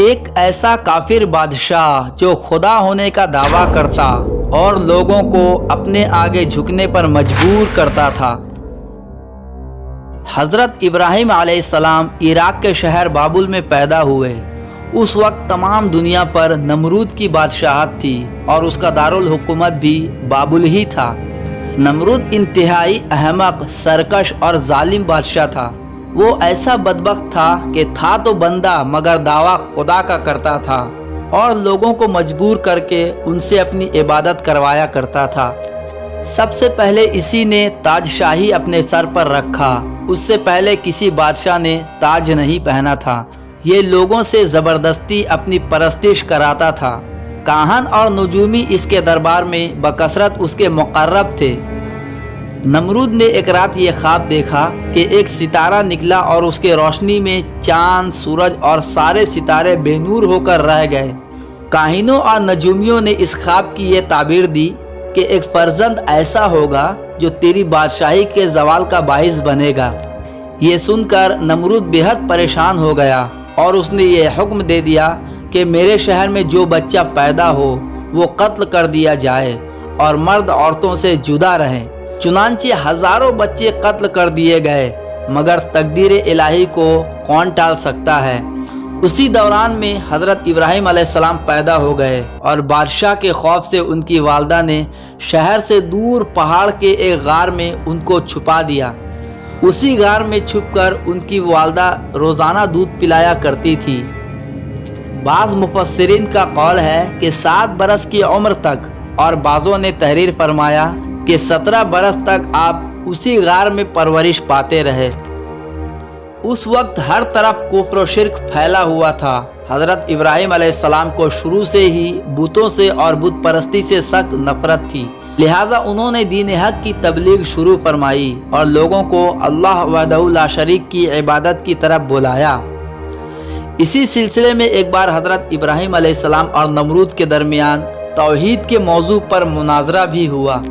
ایک ایسا کافر بادشاہ جو خدا ہونے کا دعویٰ کرتا اور لوگوں کو اپنے آگے جھکنے پر مجبور کرتا تھا۔ حضرت ابراہیم علیہ السلام عراق کے شہر بابل میں پیدا ہوئے۔ اس وقت تمام دنیا پر نمرود کی بادشاہت تھی اور اس کا دارالحکومت بھی بابل ہی تھا۔ نمرود انتہائی احمق، سرکش اور ظالم بادشاہ تھا۔ وہ ایسا بدبخت تھا کہ تھا تو بندہ مگر دعویٰ خدا کا کرتا تھا اور لوگوں کو مجبور کر کے ان سے اپنی عبادت کروایا کرتا تھا۔ سب سے پہلے اسی نے تاج شاہی اپنے سر پر رکھا۔ اس سے پہلے کسی بادشاہ نے تاج نہیں پہنا تھا۔ یہ لوگوں سے زبردستی اپنی پرستش کراتا تھا۔ کاہن اور نجومی اس کے دربار میں بکثرت اس کے مقرب تھے۔ نمرود نے ایک رات یہ خواب دیکھا کہ ایک ستارہ نکلا اور اس کے روشنی میں چاند، سورج اور سارے ستارے بے نور ہو کر رہ گئے۔ کاہنوں اور نجومیوں نے اس خواب کی یہ تعبیر دی کہ ایک فرزند ایسا ہوگا جو تیری بادشاہی کے زوال کا باعث بنے گا۔ یہ سن کر نمرود بے حد پریشان ہو گیا اور اس نے یہ حکم دے دیا کہ میرے شہر میں جو بچہ پیدا ہو وہ قتل کر دیا جائے اور مرد عورتوں سے جدا رہیں۔ چنانچہ ہزاروں بچے قتل کر دیے گئے، مگر تقدیر الہی کو کون ٹال سکتا ہے۔ اسی دوران میں حضرت ابراہیم علیہ السلام پیدا ہو گئے اور بادشاہ کے خوف سے ان کی والدہ نے شہر سے دور پہاڑ کے ایک غار میں ان کو چھپا دیا۔ اسی غار میں چھپ کر ان کی والدہ روزانہ دودھ پلایا کرتی تھی۔ بعض مفسرین کا قول ہے کہ 7 برس کی عمر تک، اور بعضوں نے تحریر فرمایا کہ 17 برس تک آپ اسی غار میں پرورش پاتے رہے۔ اس وقت ہر طرف کفر و شرک پھیلا ہوا تھا۔ حضرت ابراہیم علیہ السلام کو شروع سے ہی بتوں سے اور بت پرستی سے سخت نفرت تھی، لہٰذا انہوں نے دین حق کی تبلیغ شروع فرمائی اور لوگوں کو اللہ وحدہ لا شریک کی عبادت کی طرف بلایا۔ اسی سلسلے میں ایک بار حضرت ابراہیم علیہ السلام اور نمرود کے درمیان توحید کے موضوع پر مناظرہ بھی ہوا۔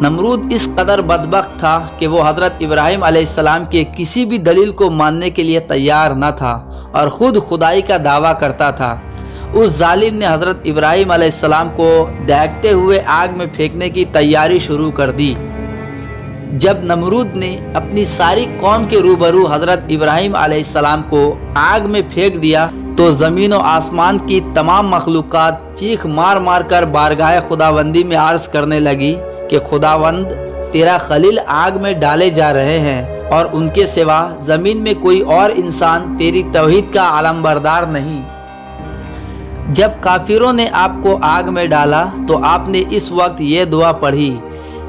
نمرود اس قدر بدبخت تھا کہ وہ حضرت ابراہیم علیہ السلام کے کسی بھی دلیل کو ماننے کے لیے تیار نہ تھا اور خود خدائی کا دعویٰ کرتا تھا۔ اس ظالم نے حضرت ابراہیم علیہ السلام کو دہتے ہوئے آگ میں پھینکنے کی تیاری شروع کر دی۔ جب نمرود نے اپنی ساری قوم کے روبرو حضرت ابراہیم علیہ السلام کو آگ میں پھینک دیا تو زمین و آسمان کی تمام مخلوقات چیخ مار مار کر بارگاہ خداوندی میں عرض کرنے لگی کہ خداوند، تیرا خلیل آگ میں ڈالے جا رہے ہیں اور ان کے سوا زمین میں کوئی اور انسان تیری توحید کا علم بردار نہیں۔ جب کافروں نے آپ کو آگ میں ڈالا تو آپ نے اس وقت یہ دعا پڑھی،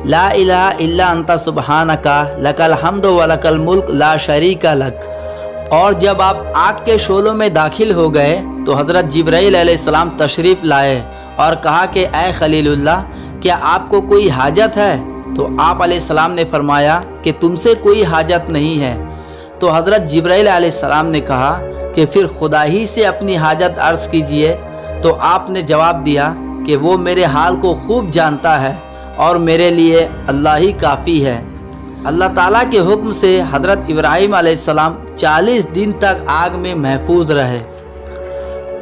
لا الہ الا انت سبحانک لک الحمد و لک الملک لا شریک لک۔ اور جب آپ آگ کے شعلوں میں داخل ہو گئے تو حضرت جبرائیل علیہ السلام تشریف لائے اور کہا کہ اے خلیل اللہ، کیا آپ کو کوئی حاجت ہے؟ تو آپ علیہ السلام نے فرمایا کہ تم سے کوئی حاجت نہیں ہے۔ تو حضرت جبرائیل علیہ السلام نے کہا کہ پھر خدا ہی سے اپنی حاجت عرض کیجئے۔ تو آپ نے جواب دیا کہ وہ میرے حال کو خوب جانتا ہے اور میرے لیے اللہ ہی کافی ہے۔ اللہ تعالیٰ کے حکم سے حضرت ابراہیم علیہ السلام 40 دن تک آگ میں محفوظ رہے۔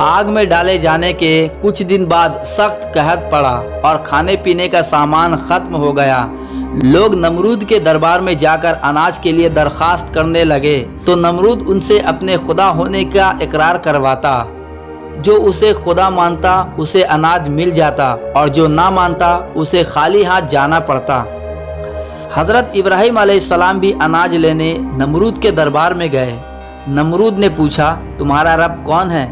آگ میں ڈالے جانے کے کچھ دن بعد سخت قحط پڑا اور کھانے پینے کا سامان ختم ہو گیا۔ لوگ نمرود کے دربار میں جا کر اناج کے لیے درخواست کرنے لگے تو نمرود ان سے اپنے خدا ہونے کا اقرار کرواتا۔ جو اسے خدا مانتا اسے اناج مل جاتا اور جو نہ مانتا اسے خالی ہاتھ جانا پڑتا۔ حضرت ابراہیم علیہ السلام بھی اناج لینے نمرود کے دربار میں گئے۔ نمرود نے پوچھا، تمہارا رب کون ہے؟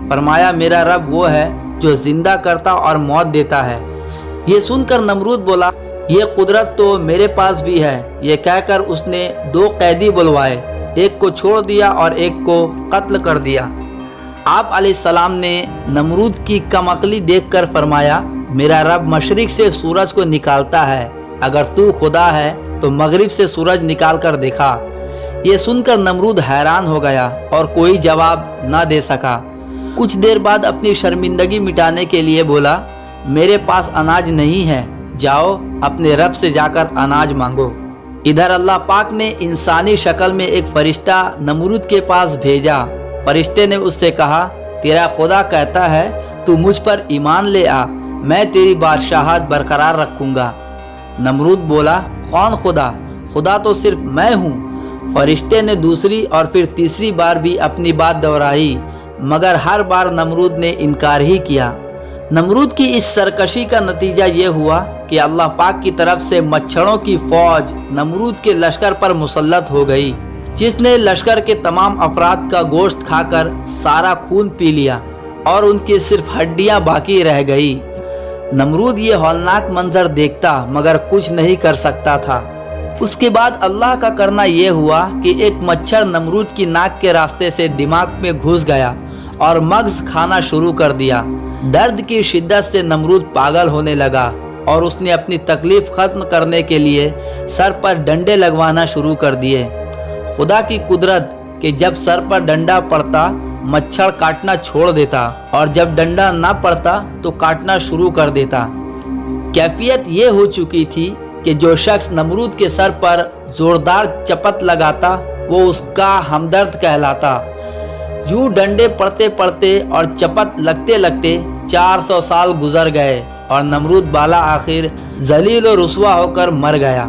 فرمایا، میرا رب وہ ہے جو زندہ کرتا اور موت دیتا ہے۔ یہ سن کر نمرود بولا، یہ قدرت تو میرے پاس بھی ہے۔ یہ کہہ کر اس نے 2 قیدی بلوائے، ایک کو چھوڑ دیا اور ایک کو قتل کر دیا۔ آپ علیہ السلام نے نمرود کی کم عقلی دیکھ کر فرمایا، میرا رب مشرق سے سورج کو نکالتا ہے، اگر تو خدا ہے تو مغرب سے سورج نکال کر دکھا۔ یہ سن کر نمرود حیران ہو گیا اور کوئی جواب نہ دے سکا۔ کچھ دیر بعد اپنی شرمندگی مٹانے کے لیے بولا، میرے پاس اناج نہیں ہے، جاؤ اپنے رب سے جا کر اناج مانگو۔ ادھر اللہ پاک نے انسانی شکل میں ایک فرشتہ نمرود کے پاس بھیجا۔ فرشتے نے اس سے کہا تیرا خدا کہتا ہے تو مجھ پر ایمان لے آ، میں تیری بادشاہت برقرار رکھوں گا۔ نمرود بولا، کون خدا؟ خدا تو صرف میں ہوں۔ فرشتے نے دوسری اور پھر تیسری بار بھی اپنی بات دہرائی، مگر ہر بار نمرود نے انکار ہی کیا۔ نمرود کی اس سرکشی کا نتیجہ یہ ہوا کہ اللہ پاک کی طرف سے مچھروں کی فوج نمرود کے لشکر پر مسلط ہو گئی، جس نے لشکر کے تمام افراد کا گوشت کھا کر سارا خون پی لیا اور ان کی صرف ہڈیاں باقی رہ گئی۔ نمرود یہ ہولناک منظر دیکھتا مگر کچھ نہیں کر سکتا تھا۔ اس کے بعد اللہ کا کرنا یہ ہوا کہ ایک مچھر نمرود کی ناک کے راستے سے دماغ میں گھس گیا اور مغز کھانا شروع کر دیا۔ درد کی شدت سے نمرود پاگل ہونے لگا اور اس نے اپنی تکلیف ختم کرنے کے لیے سر پر ڈنڈے لگوانا شروع کر دیے۔ خدا کی قدرت کہ جب سر پر ڈنڈا پڑتا مچھر کاٹنا چھوڑ دیتا اور جب ڈنڈا نہ پڑتا تو کاٹنا شروع کر دیتا۔ کیفیت یہ ہو چکی تھی کہ جو شخص نمرود کے سر پر زوردار چپت لگاتا وہ اس کا ہمدرد کہلاتا۔ یوں ڈنڈے پڑتے پڑتے اور چپت لگتے لگتے 400 سال گزر گئے اور نمرود بالا آخر ذلیل و رسوا ہو کر مر گیا۔